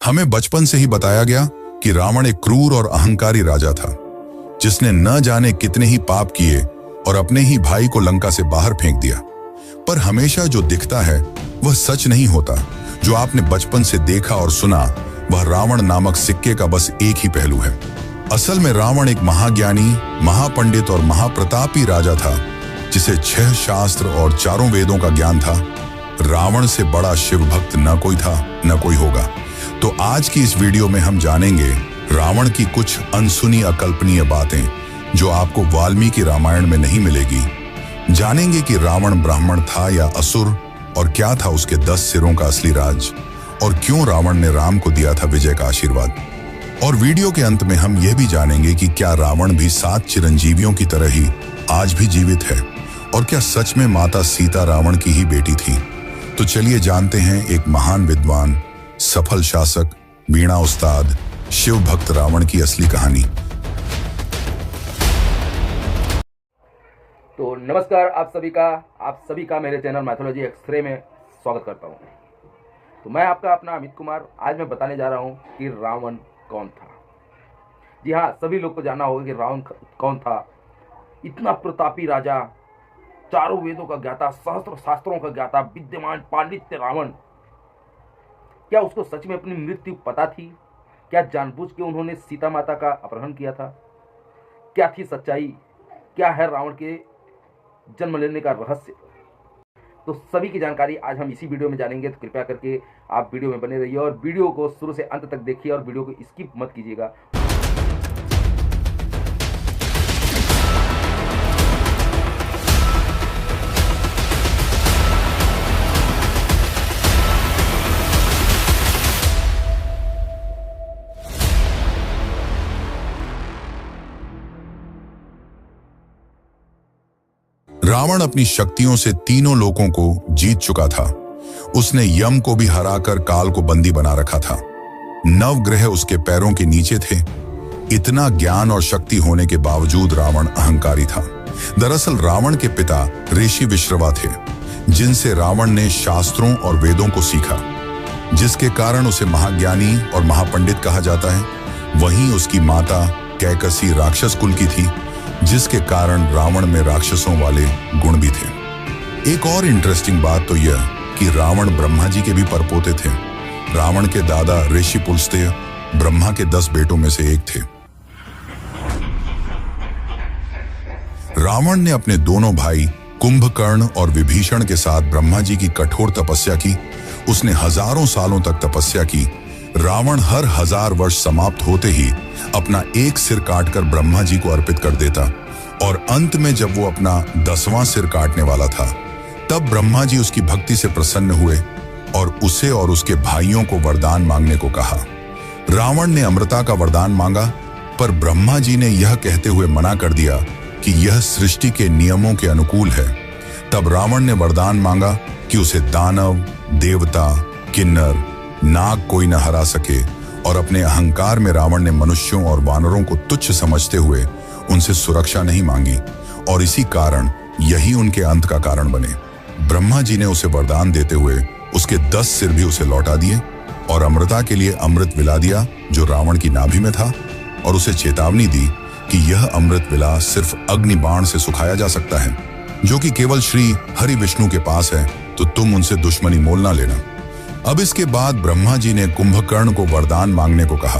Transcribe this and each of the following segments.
हमें बचपन से ही बताया गया कि रावण एक क्रूर और अहंकारी राजा था, जिसने न जाने कितने ही पाप किए और अपने ही भाई को लंका से बाहर फेंक दिया। पर हमेशा जो दिखता है वह सच नहीं होता। जो आपने बचपन से देखा और सुना वह रावण नामक सिक्के का बस एक ही पहलू है। असल में रावण एक महाज्ञानी, महापंडित और महाप्रतापी राजा था, जिसे 6 शास्त्र और 4 वेदों का ज्ञान था। रावण से बड़ा शिव भक्त न कोई था, न कोई होगा। तो आज की इस वीडियो में हम जानेंगे रावण की कुछ अनसुनी अकल्पनीय बातें जो आपको वाल्मीकि रामायण में नहीं मिलेगी। जानेंगे कि रावण ब्राह्मण था या असुर, और क्या था उसके 10 सिरों का असली राज, और क्यों रावण ने राम को दिया था विजय का आशीर्वाद। और वीडियो के अंत में हम यह भी जानेंगे कि क्या रावण भी 7 चिरंजीवियों की तरह ही आज भी जीवित है, और क्या सच में माता सीता रावण की ही बेटी थी। तो चलिए जानते हैं एक महान विद्वान, सफल शासक, वीणा उस्ताद, शिव भक्त रावण की असली कहानी। तो नमस्कार आप सभी का मेरे चैनल मैथोलॉजी एक्सरे में स्वागत करता हूं। तो मैं आपका अपना अमित कुमार। आज मैं बताने जा रहा हूं कि रावण कौन था। जी हाँ, सभी लोग को जानना होगा कि रावण कौन था। इतना प्रतापी राजा, 4 वेदों का ज्ञाता, सहस्त्र शास्त्रों का ज्ञाता, विद्यमान पांडित्य रावण। क्या उसको सच में अपनी मृत्यु पता थी? क्या जानबूझ के उन्होंने सीता माता का अपहरण किया था? क्या थी सच्चाई? क्या है रावण के जन्म लेने का रहस्य? तो सभी की जानकारी आज हम इसी वीडियो में जानेंगे। तो कृपया करके आप वीडियो में बने रहिए और वीडियो को शुरू से अंत तक देखिए और वीडियो को स्किप मत कीजिएगा। रावण अपनी शक्तियों से तीनों लोकों को जीत चुका था। उसने यम को भी हराकर काल को बंदी बना रखा था। 9 ग्रह उसके पैरों के नीचे थे। इतना ज्ञान और शक्ति होने के बावजूद रावण अहंकारी था। दरअसल रावण के पिता ऋषि विश्रवा थे, जिनसे रावण ने शास्त्रों और वेदों को सीखा, जिसके कारण उसे महाज्ञानी और महापंडित कहा जाता है। वहीं उसकी माता कैकसी राक्षस कुल की थी, जिसके कारण रावण में राक्षसों वाले गुण भी थे। एक और इंटरेस्टिंग बात तो यह कि रावण ब्रह्मा जी के भी परपोते थे। रावण के दादा ऋषि पुलस्त्य ब्रह्मा के 10 बेटों में से एक थे। रावण ने अपने दोनों भाई कुंभकर्ण और विभीषण के साथ ब्रह्मा जी की कठोर तपस्या की। उसने हजारों सालों तक तपस्या की। रावण हर 1000 वर्ष समाप्त होते ही अपना एक सिर काटकर ब्रह्मा जी को अर्पित कर देता, और अंत में जब वो अपना 10वां सिर काटने वाला था, तब ब्रह्मा जी उसकी भक्ति से प्रसन्न हुए और उसे और उसके भाइयों को वरदान मांगने को कहा। रावण ने अमृता का वरदान मांगा, पर ब्रह्मा जी ने यह कहते हुए मना कर दिया कि यह सृष्टि के नियमों के अनुकूल है। तब रावण ने वरदान मांगा कि उसे दानव, देवता, किन्नर, नाग कोई न हरा सके, और अपने अहंकार में रावण ने मनुष्यों और वानरों को तुच्छ समझते हुए उनसे सुरक्षा नहीं मांगी, और इसी कारण यही उनके अंत का कारण बने। ब्रह्मा जी ने उसे वरदान देते हुए उसके 10 सिर भी उसे लौटा दिए और अमृता के लिए अमृत विला दिया, जो रावण की नाभि में था, और उसे चेतावनी दी कि यह अमृत विला सिर्फ अग्नि बाण से सुखाया जा सकता है, जो कि केवल श्री हरि विष्णु के पास है, तो तुम उनसे दुश्मनी मोल ना लेना। अब इसके बाद ब्रह्मा जी ने कुंभकर्ण को वरदान मांगने को कहा।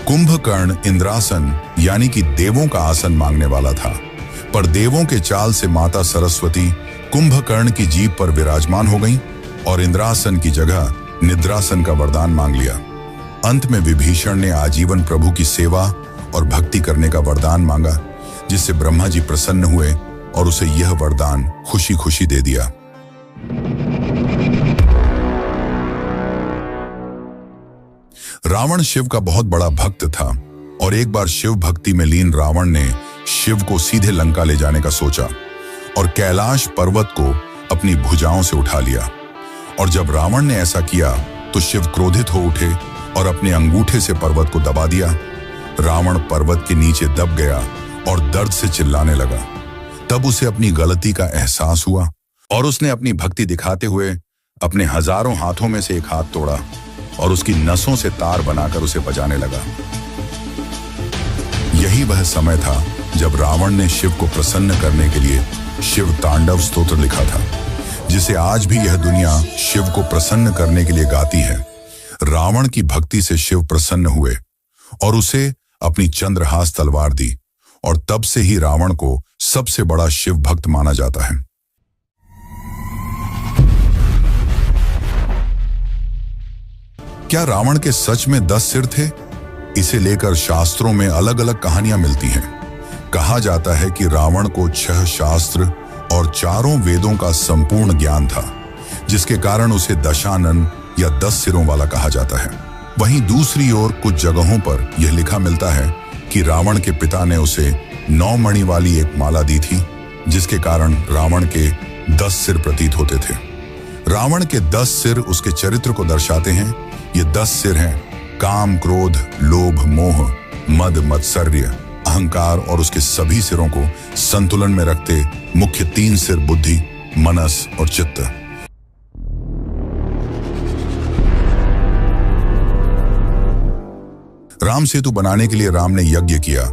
कुंभकर्ण इंद्रासन यानी कि देवों का आसन मांगने वाला था, पर देवों के चाल से माता सरस्वती कुंभकर्ण की जीभ पर विराजमान हो गईं और इंद्रासन की जगह निद्रासन का वरदान मांग लिया। अंत में विभीषण ने आजीवन प्रभु की सेवा और भक्ति करने का वरदान मांगा, जिससे ब्रह्मा जी प्रसन्न हुए और उसे यह वरदान खुशी खुशी दे दिया। रावण शिव का बहुत बड़ा भक्त था, और एक बार शिव भक्ति में लीन रावण ने शिव को सीधे लंका ले जाने का सोचा और कैलाश पर्वत को अपनी भुजाओं से उठा लिया। और जब रावण ने ऐसा किया तो शिव क्रोधित हो उठे और अपने अंगूठे से पर्वत को दबा दिया। रावण पर्वत के नीचे दब गया और दर्द से चिल्लाने लगा। तब उसे अपनी गलती का एहसास हुआ और उसने अपनी भक्ति दिखाते हुए अपने हजारों हाथों में से एक हाथ तोड़ा और उसकी नसों से तार बनाकर उसे बजाने लगा। यही वह समय था जब रावण ने शिव को प्रसन्न करने के लिए शिव तांडव स्तोत्र लिखा था, जिसे आज भी यह दुनिया शिव को प्रसन्न करने के लिए गाती है। रावण की भक्ति से शिव प्रसन्न हुए और उसे अपनी चंद्रहास तलवार दी, और तब से ही रावण को सबसे बड़ा शिव भक्त माना जाता है। क्या रावण के सच में 10 सिर थे? इसे लेकर शास्त्रों में अलग अलग कहानियां मिलती हैं। कहा जाता है कि रावण को 6 शास्त्र और 4 वेदों का संपूर्ण ज्ञान था, जिसके कारण उसे दशानन या 10 सिरों वाला कहा जाता है। वहीं दूसरी ओर कुछ जगहों पर यह लिखा मिलता है कि रावण के पिता ने उसे 9 मणि वाली एक माला दी थी, जिसके कारण रावण के 10 सिर प्रतीत होते थे। रावण के 10 सिर उसके चरित्र को दर्शाते हैं। ये 10 सिर हैं: काम, क्रोध, लोभ, मोह, मद, मत्सर्य, अहंकार, और उसके सभी सिरों को संतुलन में रखते मुख्य 3 सिर बुद्धि, मनस और चित्त। राम सेतु बनाने के लिए राम ने यज्ञ किया,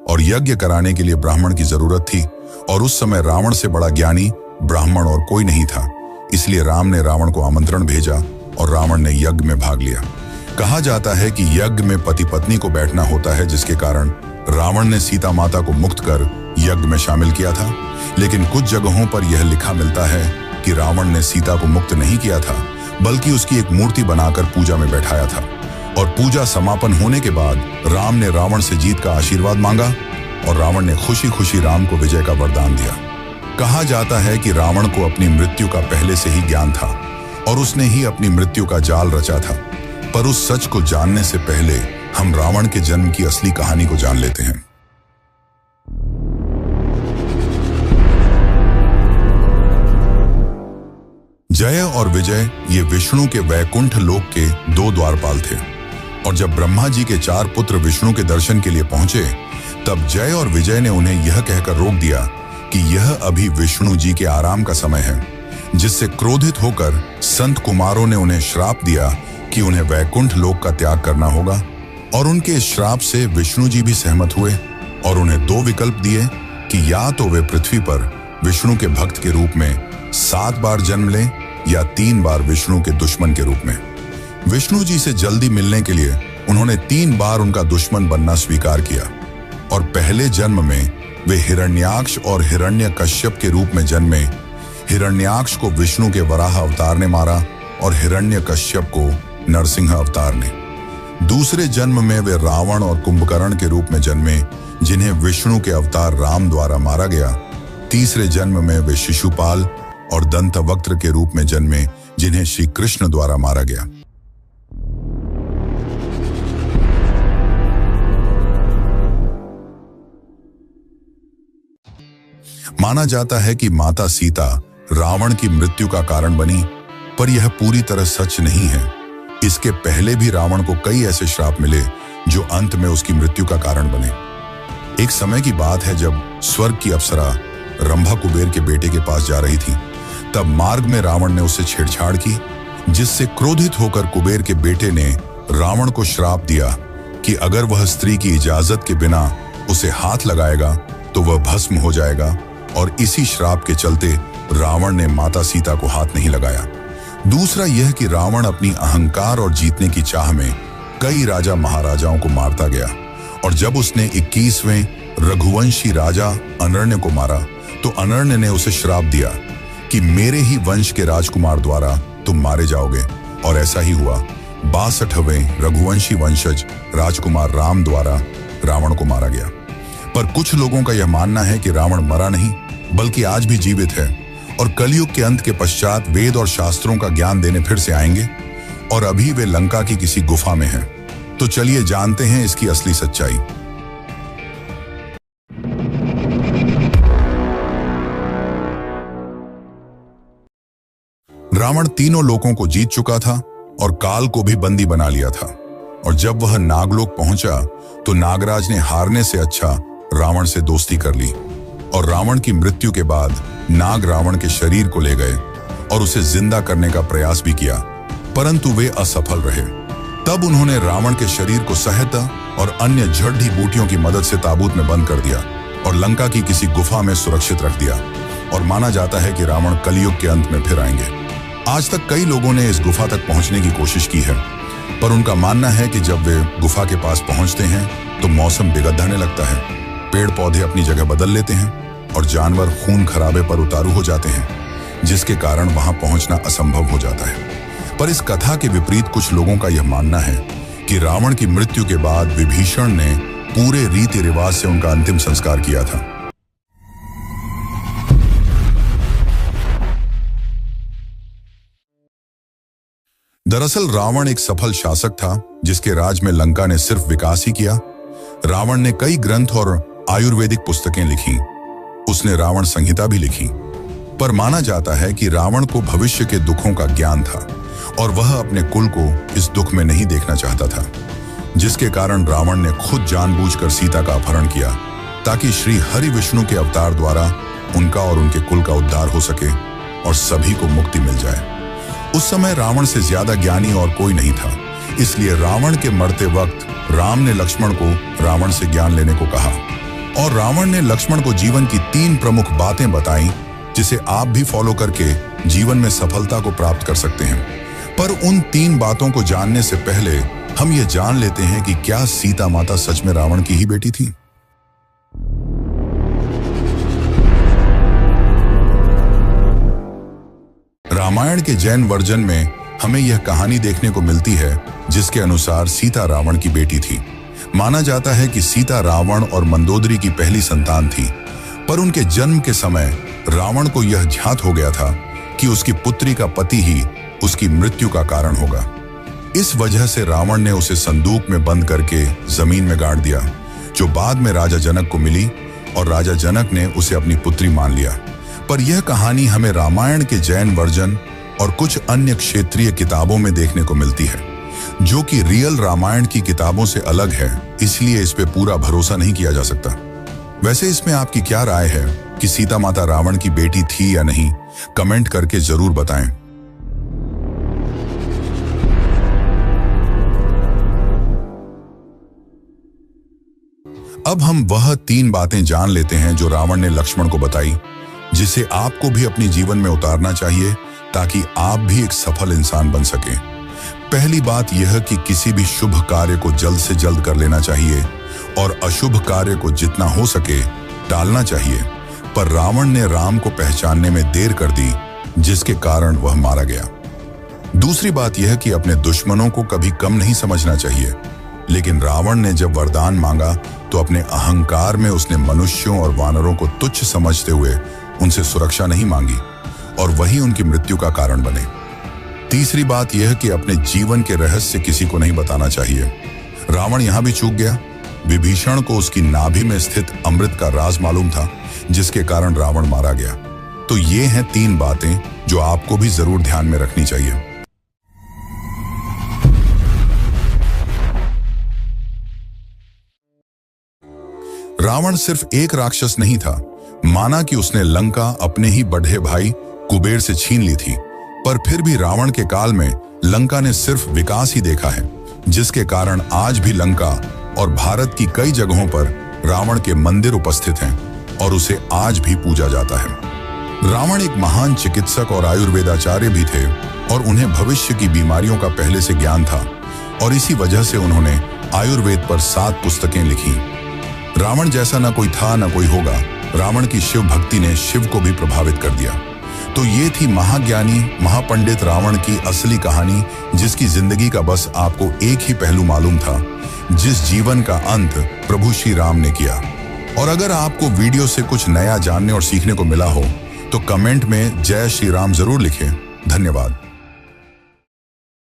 और यज्ञ कराने के लिए ब्राह्मण की जरूरत थी, और उस समय रावण से बड़ा ज्ञानी ब्राह्मण और कोई नहीं था। इसलिए राम ने रावण को आमंत्रण भेजा और रावण ने यज्ञ में भाग लिया। कहा जाता है कि यज्ञ में पति पत्नी को बैठना होता है, जिसके कारण रावण ने सीता माता को मुक्त कर यज्ञ में शामिल किया था। लेकिन कुछ जगहों पर यह लिखा मिलता है कि रावण ने सीता को मुक्त नहीं किया था, बल्कि उसकी एक मूर्ति बनाकर पूजा में बैठाया था। और पूजा समापन होने के बाद राम ने रावण से जीत का आशीर्वाद मांगा, और रावण ने खुशी खुशी राम को विजय का वरदान दिया। कहा जाता है कि रावण को अपनी मृत्यु का पहले से ही ज्ञान था, और उसने ही अपनी मृत्यु का जाल रचा था। पर उस सच को जानने से पहले हम रावण के जन्म की असली कहानी को जान लेते हैं। जय और विजय ये विष्णु के वैकुंठ लोक के 2 द्वारपाल थे, और जब ब्रह्मा जी के 4 पुत्र विष्णु के दर्शन के लिए पहुंचे, तब जय और विजय ने उन्हें यह कहकर रोक दिया कि यह अभी विष्णु जी के आराम का समय है, जिससे क्रोधित होकर संत कुमारों ने उन्हें श्राप दिया कि उन्हें वैकुंठ लोक का त्याग करना होगा। और उनके इस श्राप से विष्णु जी भी सहमत हुए और उन्हें 2 विकल्प दिए कि या तो वे पृथ्वी पर विष्णु के भक्त के रूप में 7 बार जन्म लें, या 3 बार विष्णु के दुश्मन के रूप में। विष्णु जी से जल्दी मिलने के लिए उन्होंने 3 बार उनका दुश्मन बनना स्वीकार किया। और पहले जन्म में वे हिरण्याक्ष और हिरण्यकश्यप के रूप में जन्मे। हिरण्याक्ष को विष्णु के वराह अवतार ने मारा, और हिरण्यकश्यप को नरसिंह अवतार ने। दूसरे जन्म में वे रावण और कुंभकर्ण के रूप में जन्मे, जिन्हें विष्णु के अवतार राम द्वारा मारा गया। तीसरे जन्म में वे शिशुपाल और दंतवक्त्र के रूप में जन्मे, जिन्हें श्री कृष्ण द्वारा मारा गया। माना जाता है कि माता सीता रावण की मृत्यु का कारण बनी, पर यह पूरी तरह सच नहीं है। इसके पहले भी रावण को कई ऐसे श्राप मिले जो अंत में उसकी मृत्यु का कारण बने। एक समय की बात है जब स्वर्ग की अप्सरा रंभा कुबेर के बेटे के पास जा रही थी, तब मार्ग में रावण ने उससे छेड़छाड़ की, जिससे क्रोधित होकर कुबेर के बेटे ने रावण को श्राप दिया कि अगर वह स्त्री की इजाजत के बिना उसे हाथ लगाएगा तो वह भस्म हो जाएगा। और इसी श्राप के चलते रावण ने माता सीता को हाथ नहीं लगाया। दूसरा यह कि रावण अपनी अहंकार और जीतने की चाह में कई राजा महाराजाओं को मारता गया, और जब उसने 21वें रघुवंशी राजा अनर्ण्य को मारा, तो अनर्ण्य ने उसे श्राप दिया कि मेरे ही वंश के राजकुमार द्वारा तुम मारे जाओगे। और ऐसा ही हुआ। 62वें रघुवंशी वंशज राजकुमार राम द्वारा रावण को मारा गया। पर कुछ लोगों का यह मानना है कि रावण मरा नहीं, बल्कि आज भी जीवित है, और कलयुग के अंत के पश्चात वेद और शास्त्रों का ज्ञान देने फिर से आएंगे, और अभी वे लंका की किसी गुफा में हैं। तो चलिए जानते हैं इसकी असली सच्चाई। रावण तीनों लोकों को जीत चुका था और काल को भी बंदी बना लिया था, और जब वह नागलोक पहुंचा तो नागराज ने हारने से अच्छा रावण से दोस्ती कर ली, और रावण की मृत्यु के बाद नाग रावण के शरीर को ले गए और उसे जिंदा करने का प्रयास भी किया, परंतु वे असफल रहे। तब उन्होंने रावण के शरीर को सहायता और अन्य जड़ी बूटियों की मदद से ताबूत में बंद कर दिया और लंका की किसी गुफा में सुरक्षित रख दिया। और माना जाता है कि रावण कलयुग के अंत में फिर आएंगे। आज तक कई लोगों ने इस गुफा तक पहुंचने की कोशिश की है, पर उनका मानना है कि जब वे गुफा के पास पहुंचते हैं तो मौसम बिगड़ने लगता है, पेड़ पौधे अपनी जगह बदल लेते हैं और जानवर खून खराबे पर उतारू हो जाते हैं, जिसके कारण वहां पहुंचना असंभव हो जाता है। पर इस कथा के विपरीत कुछ लोगों का यह मानना है कि रावण की मृत्यु के बाद विभीषण ने पूरे रीति रिवाज से उनका अंतिम संस्कार किया था। दरअसल रावण एक सफल शासक था जिसके राज में लंका ने सिर्फ विकास ही किया। रावण ने कई ग्रंथ और आयुर्वेदिक पुस्तकें लिखी, उसने रावण संहिता भी लिखी, पर माना जाता है कि रावण को भविष्य के दुखों का ज्ञान था और वह अपने कुल को इस दुख में नहीं देखना चाहता था, जिसके कारण रावण ने खुद जानबूझकर सीता का अपहरण किया ताकि श्री हरि विष्णु के अवतार द्वारा उनका और उनके कुल का उद्धार हो सके और सभी को मुक्ति मिल जाए। उस समय रावण से ज्यादा ज्ञानी और कोई नहीं था, इसलिए रावण के मरते वक्त राम ने लक्ष्मण को रावण से ज्ञान लेने को कहा और रावण ने लक्ष्मण को जीवन की 3 प्रमुख बातें बताई जिसे आप भी फॉलो करके जीवन में सफलता को प्राप्त कर सकते हैं। पर उन 3 बातों को जानने से पहले हम ये जान लेते हैं कि क्या सीता माता सच में रावण की ही बेटी थी। रामायण के जैन वर्जन में हमें यह कहानी देखने को मिलती है जिसके अनुसार सीता रावण की बेटी थी। माना जाता है कि सीता रावण और मंदोदरी की पहली संतान थी, पर उनके जन्म के समय रावण को यह ज्ञात हो गया था कि उसकी पुत्री का पति ही उसकी मृत्यु का कारण होगा। इस वजह से रावण ने उसे संदूक में बंद करके जमीन में गाड़ दिया, जो बाद में राजा जनक को मिली और राजा जनक ने उसे अपनी पुत्री मान लिया। पर यह कहानी हमें रामायण के जैन वर्जन और कुछ अन्य क्षेत्रीय किताबों में देखने को मिलती है, जो कि रियल रामायण की किताबों से अलग है, इसलिए इस पे पूरा भरोसा नहीं किया जा सकता। वैसे इसमें आपकी क्या राय है कि सीता माता रावण की बेटी थी या नहीं? कमेंट करके जरूर बताएं। अब हम वह 3 बातें जान लेते हैं जो रावण ने लक्ष्मण को बताई, जिसे आपको भी अपने जीवन में उतारना चाहिए ताकि आप भी एक सफल इंसान बन सकें। पहली बात यह कि किसी भी शुभ कार्य को जल्द से जल्द कर लेना चाहिए और अशुभ कार्य को जितना हो सके टालना चाहिए। पर रावण ने राम को पहचानने में देर कर दी, जिसके कारण वह मारा गया। दूसरी बात यह कि अपने दुश्मनों को कभी कम नहीं समझना चाहिए, लेकिन रावण ने जब वरदान मांगा तो अपने अहंकार में उसने मनुष्यों और वानरों को तुच्छ समझते हुए उनसे सुरक्षा नहीं मांगी और वही उनकी मृत्यु का कारण बने। तीसरी बात यह कि अपने जीवन के रहस्य किसी को नहीं बताना चाहिए। रावण यहां भी चूक गया। विभीषण को उसकी नाभि में स्थित अमृत का राज मालूम था, जिसके कारण रावण मारा गया। तो ये हैं 3 बातें जो आपको भी जरूर ध्यान में रखनी चाहिए। रावण सिर्फ एक राक्षस नहीं था। माना कि उसने लंका अपने ही बड़े भाई कुबेर से छीन ली थी, पर फिर भी रावण के काल में लंका ने सिर्फ विकास ही देखा है, जिसके कारण आज भी लंका और भारत की कई जगहों पर रावण के मंदिर उपस्थित हैं और उसे आज भी पूजा जाता है। रावण एक महान चिकित्सक और आयुर्वेदाचार्य भी थे और उन्हें भविष्य की बीमारियों का पहले से ज्ञान था और इसी वजह से उन्होंने आयुर्वेद पर 7 पुस्तकें लिखी। रावण जैसा न कोई था न कोई होगा। रावण की शिव भक्ति ने शिव को भी प्रभावित कर दिया। तो ये थी महाज्ञानी महापंडित रावण की असली कहानी, जिसकी जिंदगी का बस आपको एक ही पहलू मालूम था, जिस जीवन का अंत प्रभु श्री राम ने किया। और अगर आपको वीडियो से कुछ नया जानने और सीखने को मिला हो तो कमेंट में जय श्री राम जरूर लिखें। धन्यवाद।